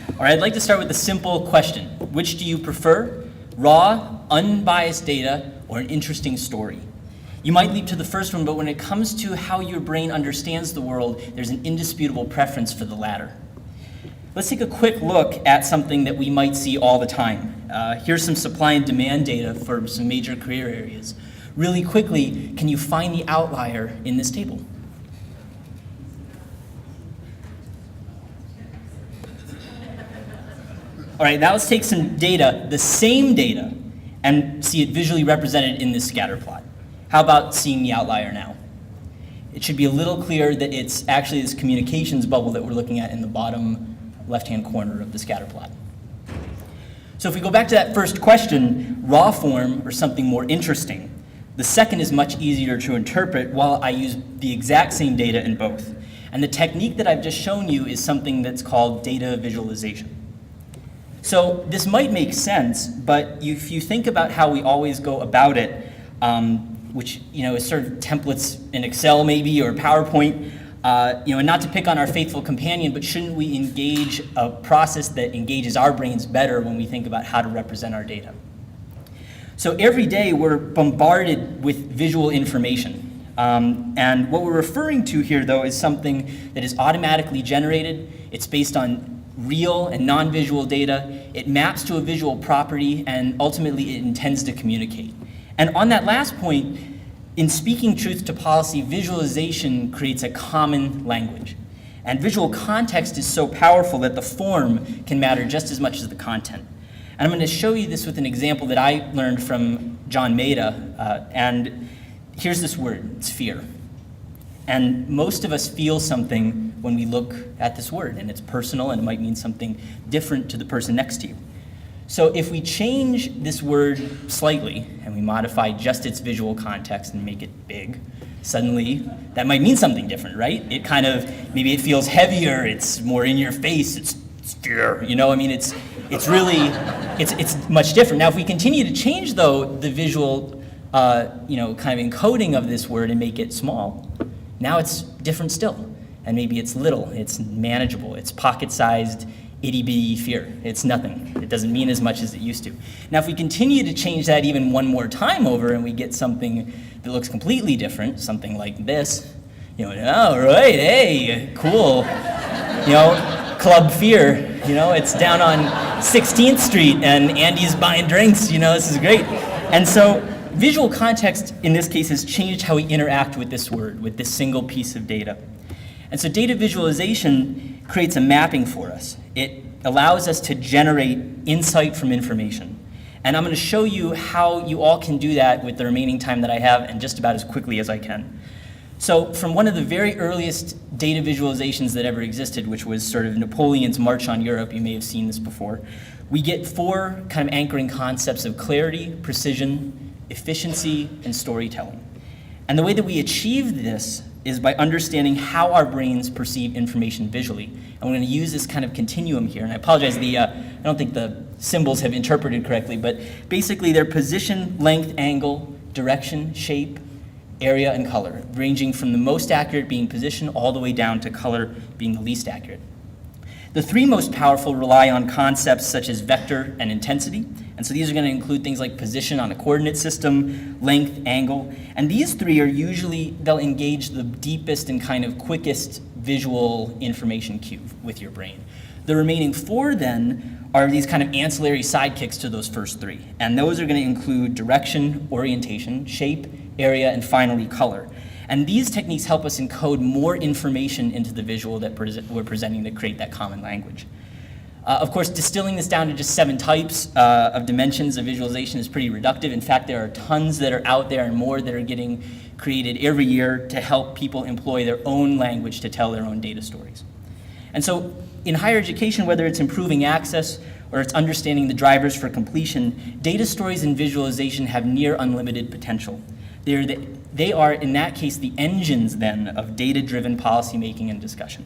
All right, I'd like to start with a simple question. Which do you prefer? Raw, unbiased data, or an interesting story? You might leap to the first one, but when it comes to how your brain understands the world, there's an indisputable preference for the latter. Let's take a quick look at something that we might see all the time. Here's some supply and demand data for some major career areas. Really quickly, can you find the outlier in this table? All right, now let's take some data, the same data, and see it visually represented in this scatter plot. How about seeing the outlier now? It should be a little clearer that it's actually this communications bubble that we're looking at in the bottom left-hand corner of the scatter plot. So if we go back to that first question, raw form or something more interesting, the second is much easier to interpret while I use the exact same data in both. And the technique that I've just shown you is something that's called data visualization. So this might make sense, but if you think about how we always go about it, which is sort of templates in Excel maybe or PowerPoint, and not to pick on our faithful companion, but shouldn't we engage a process that engages our brains better when we think about how to represent our data? So every day we're bombarded with visual information. And what we're referring to here, though, is something that is automatically generated. It's based on real and non-visual data. It maps to a visual property, and ultimately it intends to communicate. And on that last point, in speaking truth to policy, visualization creates a common language. And visual context is so powerful that the form can matter just as much as the content. And I'm going to show you this with an example that I learned from John Maeda. And here's this word, it's fear. And most of us feel something when we look at this word, and it's personal, and it might mean something different to the person next to you. So if we change this word slightly, and we modify just its visual context and make it big, suddenly that might mean something different, right? It kind of, maybe it feels heavier, it's more in your face, it's fear, it's really, it's much different. Now if we continue to change, though, the visual, kind of encoding of this word and make it small, now it's different still. And maybe it's little, it's manageable, it's pocket-sized, itty-bitty fear. It's nothing. It doesn't mean as much as it used to. Now, if we continue to change that even one more time over and we get something that looks completely different, something like this, oh, right, hey, cool, Club Fear, it's down on 16th Street and Andy's buying drinks, this is great. And so visual context, in this case, has changed how we interact with this word, with this single piece of data. And so data visualization creates a mapping for us. It allows us to generate insight from information. And I'm going to show you how you all can do that with the remaining time that I have and just about as quickly as I can. So from one of the very earliest data visualizations that ever existed, which was sort of Napoleon's March on Europe, you may have seen this before, we get four kind of anchoring concepts of clarity, precision, efficiency, and storytelling. And the way that we achieve this is by understanding how our brains perceive information visually. And we're going to use this kind of continuum here. And I apologize, I don't think the symbols have interpreted correctly, but basically they're position, length, angle, direction, shape, area, and color, ranging from the most accurate being position all the way down to color being the least accurate. The three most powerful rely on concepts such as vector and intensity. And so these are going to include things like position on a coordinate system, length, angle. And these three are usually, they'll engage the deepest and kind of quickest visual information cue with your brain. The remaining four then are these kind of ancillary sidekicks to those first three. And those are going to include direction, orientation, shape, area, and finally color. And these techniques help us encode more information into the visual that we're presenting to create that common language. Of course, distilling this down to just 7 types of dimensions of visualization is pretty reductive. In fact, there are tons that are out there and more that are getting created every year to help people employ their own language to tell their own data stories. And so in higher education, whether it's improving access or it's understanding the drivers for completion, data stories and visualization have near unlimited potential. They are, in that case, the engines, then, of data-driven policymaking and discussion.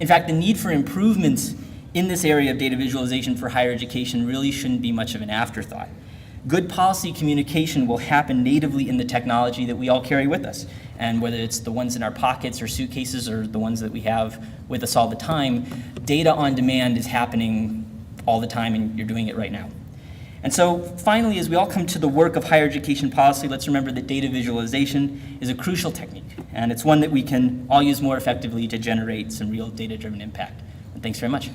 In fact, the need for improvements in this area of data visualization for higher education really shouldn't be much of an afterthought. good policy communication will happen natively in the technology that we all carry with us. And whether it's the ones in our pockets or suitcases or the ones that we have with us all the time, data on demand is happening all the time, and you're doing it right now. And so finally, as we all come to the work of higher education policy, let's remember that data visualization is a crucial technique, and it's one that we can all use more effectively to generate some real data-driven impact. And thanks very much.